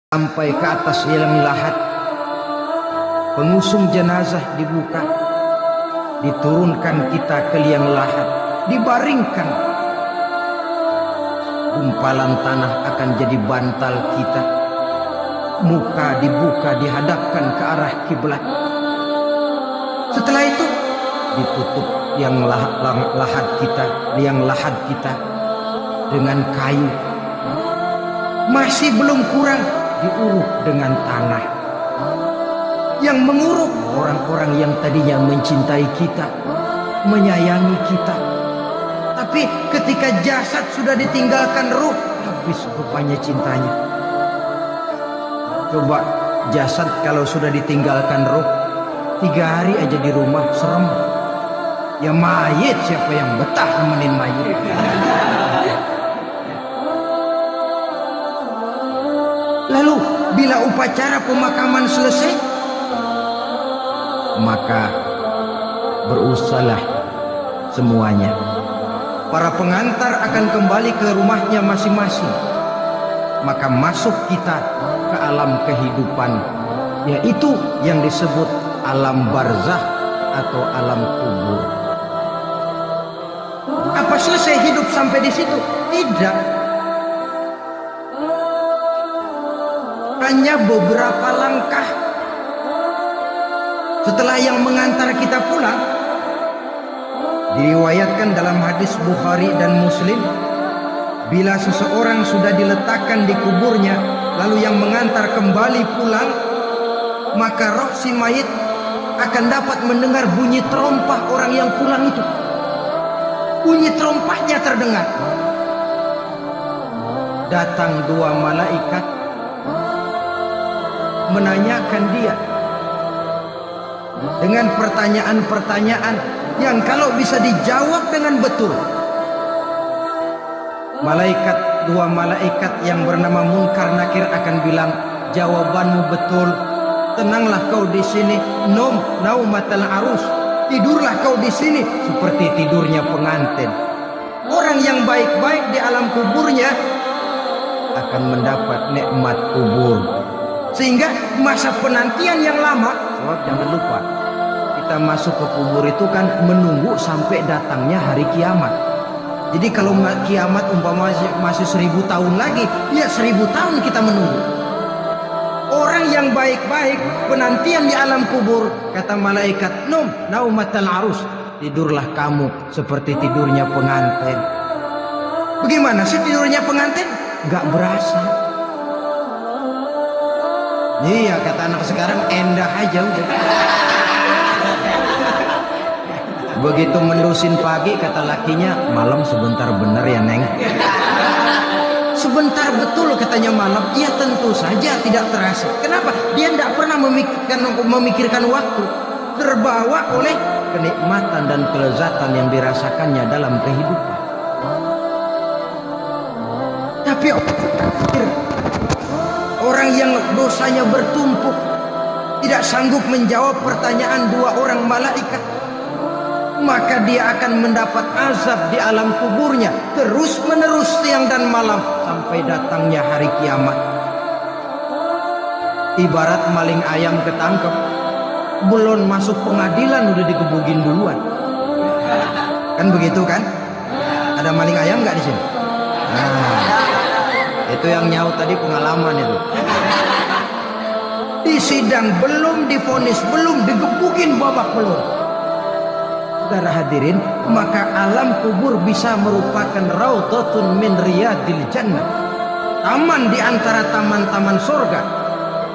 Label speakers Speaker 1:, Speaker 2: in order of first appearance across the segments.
Speaker 1: sampai ke atas liang lahat. Pengusung jenazah dibuka, diturunkan kita ke liang lahat, dibaringkan. Gumpalan tanah akan jadi bantal kita. Muka dibuka, dihadapkan ke arah kiblat. Setelah itu ditutup liang lahat kita dengan kayu. Masih belum kurang, diuruk dengan tanah. Yang menguruk orang-orang yang tadinya mencintai kita, menyayangi kita. Tapi ketika jasad sudah ditinggalkan ruh, habis rupanya cintanya. Coba jasad kalau sudah ditinggalkan ruh, 3 hari aja di rumah serem. Ya mayit, siapa yang betah nemenin mayit? Lalu bila upacara pemakaman selesai, maka berusahalah semuanya. Para pengantar akan kembali ke rumahnya masing-masing. Maka masuk kita ke alam kehidupan, yaitu yang disebut alam barzakh atau alam kubur. Apa selesai hidup sampai di situ? Tidak. Hanya beberapa langkah setelah yang mengantar kita pulang. Diriwayatkan dalam hadis Bukhari dan Muslim, bila seseorang sudah diletakkan di kuburnya, lalu yang mengantar kembali pulang, maka roh si mayit akan dapat mendengar bunyi terompah orang yang pulang itu. Bunyi terompahnya terdengar. Datang 2 malaikat menanyakan dia dengan pertanyaan-pertanyaan yang kalau bisa dijawab dengan betul. 2 malaikat yang bernama Munkar Nakir akan bilang, jawabanmu betul, tenanglah kau di sini, naumatal arus, tidurlah kau di sini seperti tidurnya pengantin. Orang yang baik-baik di alam kuburnya akan mendapat nikmat kubur. Sehingga masa penantian yang lama, sebab jangan lupa, kita masuk ke kubur itu kan menunggu sampai datangnya hari kiamat. Jadi kalau kiamat umpama masih 1000 tahun lagi, ya 1000 tahun kita menunggu. Orang yang baik-baik penantian di alam kubur, kata malaikat, naumatal arus, tidurlah kamu seperti tidurnya pengantin. Bagaimana sih tidurnya pengantin? Gak berasa. Iya, kata anak sekarang, endah aja udah. Begitu mendusin pagi, kata lakinya, malam sebentar bener ya Neng. Sebentar betul katanya malam. Iya, tentu saja tidak terasa. Kenapa? Dia tidak pernah memikirkan waktu. Terbawa oleh kenikmatan dan kelezatan yang dirasakannya dalam kehidupan. Tapi orang yang dosanya bertumpuk, tidak sanggup menjawab pertanyaan 2 orang malaikat, maka dia akan mendapat azab di alam kuburnya terus menerus siang dan malam sampai datangnya hari kiamat. Ibarat maling ayam ketangkep, belum masuk pengadilan udah digebugin duluan. Kan begitu kan? Ada maling ayam nggak di sini? Nah, itu yang nyaut tadi pengalaman itu. Di sidang belum divonis, belum digebukin babak belur. Saudara hadirin, maka alam kubur bisa merupakan raudhatun min riyadil jannah. Taman di antara taman-taman surga,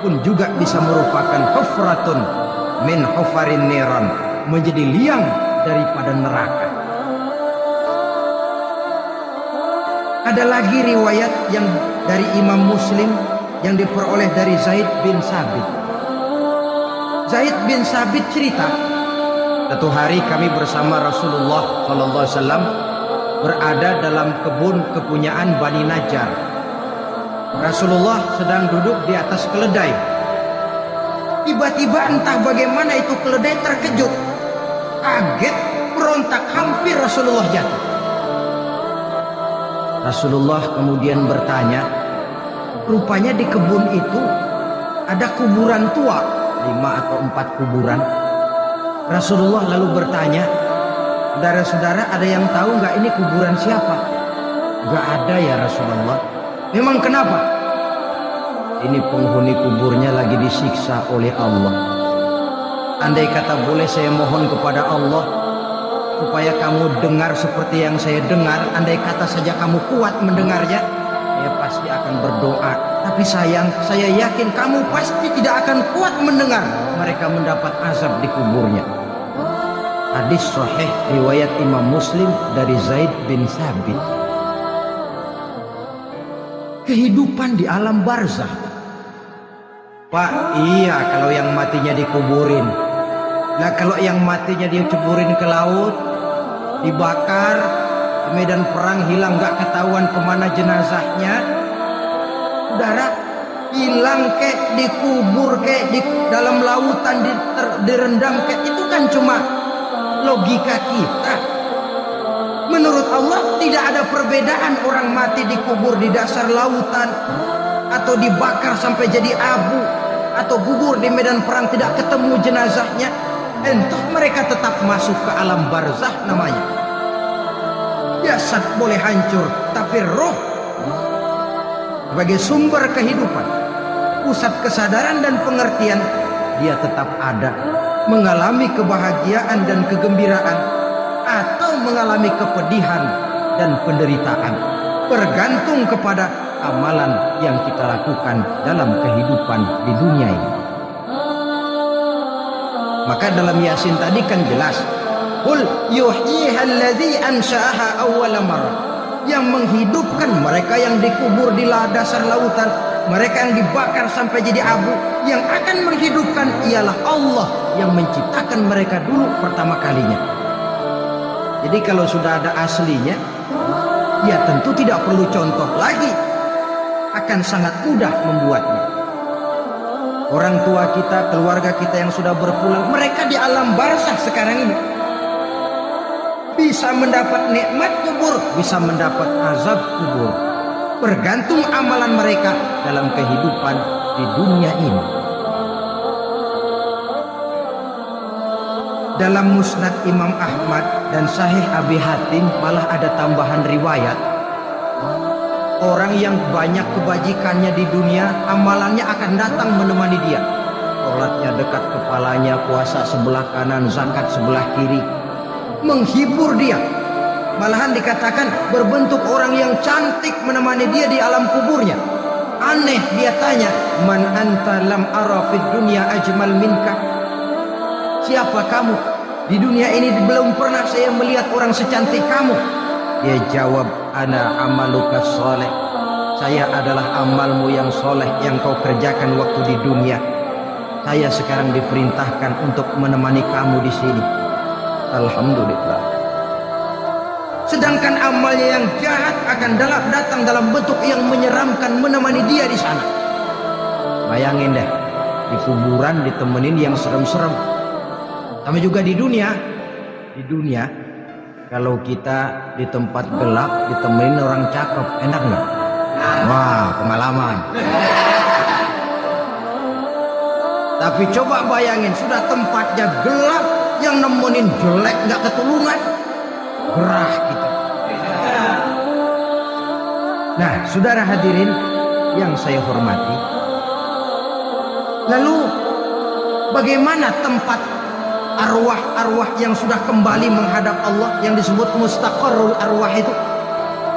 Speaker 1: pun juga bisa merupakan hufratun min hufarin niran, menjadi liang daripada neraka. Ada lagi riwayat yang dari Imam Muslim yang diperoleh dari Zaid bin Sabit. Zaid bin Sabit cerita, satu hari kami bersama Rasulullah SAW berada dalam kebun kepunyaan Bani Najjar. Rasulullah sedang duduk di atas keledai. Tiba-tiba entah bagaimana itu keledai terkejut, kaget, berontak, hampir Rasulullah jatuh. Rasulullah kemudian bertanya, Rupanya di kebun itu ada kuburan tua, 5 atau 4 kuburan. Rasulullah lalu bertanya, saudara-saudara ada yang tahu nggak ini kuburan siapa? Nggak ada ya Rasulullah. Memang kenapa? Ini penghuni kuburnya lagi disiksa oleh Allah. Andai kata boleh saya mohon kepada Allah supaya kamu dengar seperti yang saya dengar. Andai kata saja kamu kuat mendengarnya, saya pasti akan berdoa. Tapi sayang, saya yakin kamu pasti tidak akan kuat mendengar mereka mendapat azab di kuburnya. Hadis sahih riwayat Imam Muslim dari Zaid bin Thabit. Kehidupan di alam barzah. Pak, iya kalau yang matinya dikuburin. Nah kalau yang matinya diceburin ke laut, dibakar, di medan perang hilang gak ketahuan kemana jenazahnya. Saudara, hilang kek, dikubur kek, di dalam lautan direndam kek, itu kan cuma logika kita. Menurut Allah tidak ada perbedaan orang mati dikubur di dasar lautan atau dibakar sampai jadi abu atau gugur di medan perang tidak ketemu jenazahnya. Entah mereka tetap masuk ke alam barzah namanya. Jasad boleh hancur, tapi roh sebagai sumber kehidupan, pusat kesadaran dan pengertian, dia tetap ada, mengalami kebahagiaan dan kegembiraan atau mengalami kepedihan dan penderitaan, bergantung kepada amalan yang kita lakukan dalam kehidupan di dunia ini. Maka dalam Yasin tadi kan jelas, qul yuhyihalladzi ansha'aha awwala marrah. Yang menghidupkan mereka yang dikubur di dasar lautan, mereka yang dibakar sampai jadi abu, yang akan menghidupkan ialah Allah yang menciptakan mereka dulu pertama kalinya. Jadi kalau sudah ada aslinya, ya tentu tidak perlu contoh lagi, akan sangat mudah membuatnya. Orang tua kita, keluarga kita yang sudah berpulang, mereka di alam barzah sekarang ini bisa mendapat nikmat kubur, bisa mendapat azab kubur, bergantung amalan mereka dalam kehidupan di dunia ini. Dalam Musnad Imam Ahmad dan Sahih Abi Hatim malah ada tambahan riwayat. Orang yang banyak kebajikannya di dunia, amalannya akan datang menemani dia. Sholatnya dekat kepalanya, puasa sebelah kanan, zakat sebelah kiri, menghibur dia. Malahan dikatakan berbentuk orang yang cantik menemani dia di alam kuburnya. Aneh, dia tanya, man anta lam ara fid dunya ajmal minka. Siapa kamu? Di dunia ini belum pernah saya melihat orang secantik kamu. Dia jawab, ana amaluka soleh. Saya adalah amalmu yang soleh yang kau kerjakan waktu di dunia. Saya sekarang diperintahkan untuk menemani kamu di sini. Alhamdulillah. Sedangkan amalnya yang jahat akan datang dalam bentuk yang menyeramkan menemani dia di sana. Bayangin deh, di kuburan ditemenin yang serem-serem. Sama juga di dunia. Di dunia, kalau kita di tempat gelap ditemenin orang cakep, enak nggak? Wah, pengalaman. Tapi coba bayangin, sudah tempatnya gelap, yang nemenin jelek nggak ketulungan, gerah kita. Nah, saudara hadirin yang saya hormati, lalu bagaimana tempat arwah-arwah yang sudah kembali menghadap Allah yang disebut mustaqarrul arwah itu?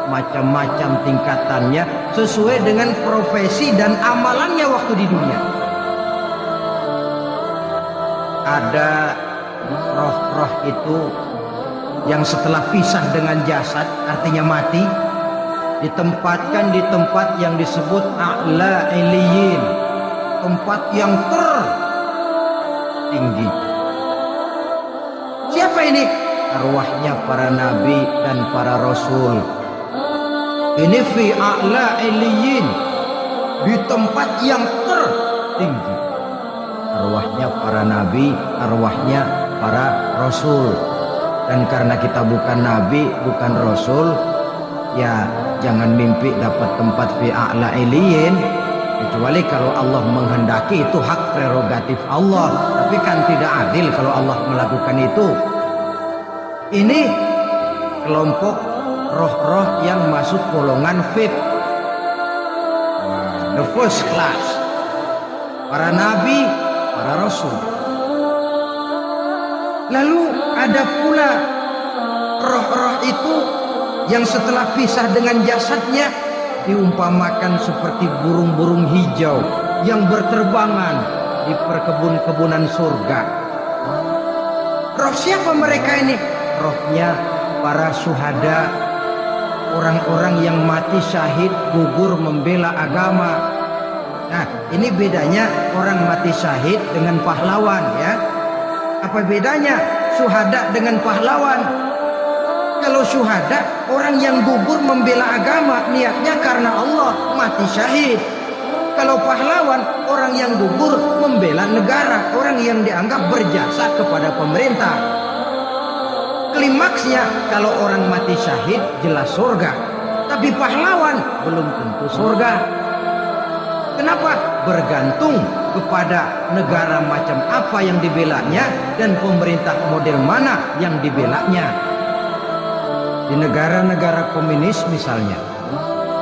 Speaker 1: Macam-macam tingkatannya sesuai dengan profesi dan amalannya waktu di dunia. Ada roh-roh itu yang setelah pisah dengan jasad, artinya mati, ditempatkan di tempat yang disebut a'la iliyin, tempat yang tertinggi. Siapa ini? Arwahnya para nabi dan para rasul. Ini fi a'la iliyin, di tempat yang tertinggi. Arwahnya para nabi, arwahnya para rasul. Dan karena kita bukan nabi, bukan rasul, ya jangan mimpi dapat tempat fi a'la iliyin, kecuali kalau Allah menghendaki. Itu hak prerogatif Allah, tapi kan tidak adil kalau Allah melakukan itu. Ini kelompok roh-roh yang masuk golongan VIP, the first class, para nabi, para rasul. Lalu ada pula roh-roh itu yang setelah pisah dengan jasadnya diumpamakan seperti burung-burung hijau yang berterbangan di perkebun-kebunan surga. Roh siapa mereka ini? Rohnya para syuhada, orang-orang yang mati syahid gugur membela agama. Nah, ini bedanya orang mati syahid dengan pahlawan, ya. Apa bedanya syuhada dengan pahlawan? Kalau syuhada, orang yang gugur membela agama, niatnya karena Allah, mati syahid. Kalau pahlawan, orang yang gugur membela negara, orang yang dianggap berjasa kepada pemerintah. Klimaksnya, kalau orang mati syahid jelas surga, tapi pahlawan belum tentu surga. Kenapa? Bergantung kepada negara macam apa yang dibelanya dan pemerintah model mana yang dibelanya. Di negara-negara komunis misalnya,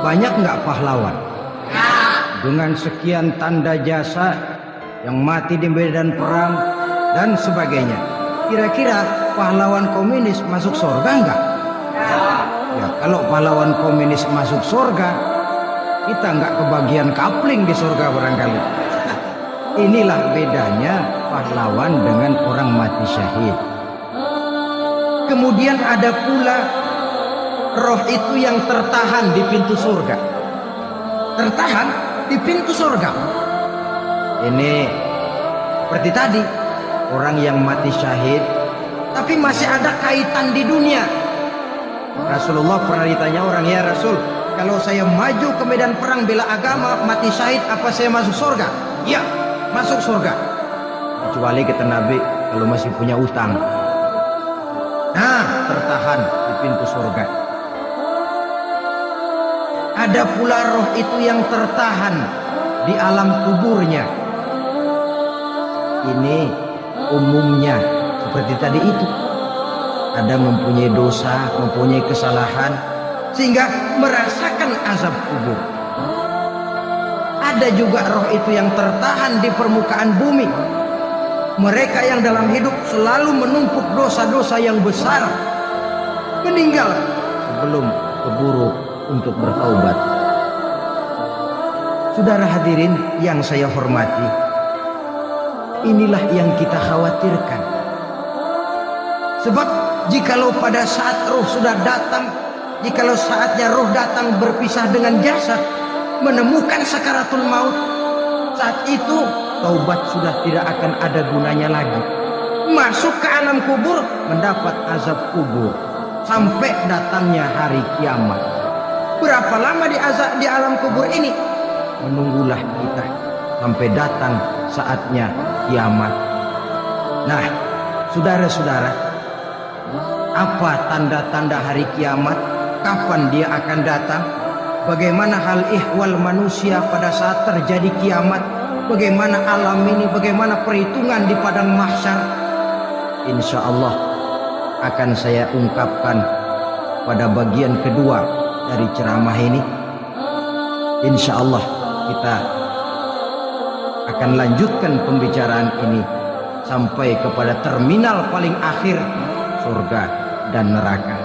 Speaker 1: banyak nggak pahlawan dengan sekian tanda jasa yang mati di medan perang dan sebagainya? Kira-kira pahlawan komunis masuk surga enggak? Ya, kalau pahlawan komunis masuk surga, kita enggak kebagian kapling di surga barangkali. Inilah bedanya pahlawan dengan orang mati syahid. Kemudian ada pula roh itu yang tertahan di pintu surga. Tertahan di pintu surga. Ini seperti tadi, orang yang mati syahid tapi masih ada kaitan di dunia. Rasulullah pernah ditanya orang, ya Rasul, kalau saya maju ke medan perang bela agama, mati syahid, apa saya masuk surga? Ya, masuk surga. Kecuali kata Nabi, kalau masih punya utang. Nah, tertahan di pintu surga. Ada pula roh itu yang tertahan di alam kuburnya. Ini umumnya seperti tadi itu, ada mempunyai dosa, mempunyai kesalahan, sehingga merasakan azab kubur. Ada juga roh itu yang tertahan di permukaan bumi. Mereka yang dalam hidup selalu menumpuk dosa-dosa yang besar, meninggal sebelum keburu untuk bertaubat. Saudara hadirin yang saya hormati, inilah yang kita khawatirkan. Sebab jikalau pada saat roh sudah datang, jikalau saatnya roh datang berpisah dengan jasad, menemukan sakaratul maut, saat itu taubat sudah tidak akan ada gunanya lagi. Masuk ke alam kubur, mendapat azab kubur sampai datangnya hari kiamat. Berapa lama di alam kubur ini? Menunggulah kita sampai datang saatnya kiamat. Nah, saudara-saudara, apa tanda-tanda hari kiamat? Kapan dia akan datang? Bagaimana hal ihwal manusia pada saat terjadi kiamat? Bagaimana alam ini? Bagaimana perhitungan di padang mahsyar? Insya Allah akan saya ungkapkan pada bagian kedua dari ceramah ini. Insya Allah kita akan lanjutkan pembicaraan ini sampai kepada terminal paling akhir, surga dan neraka.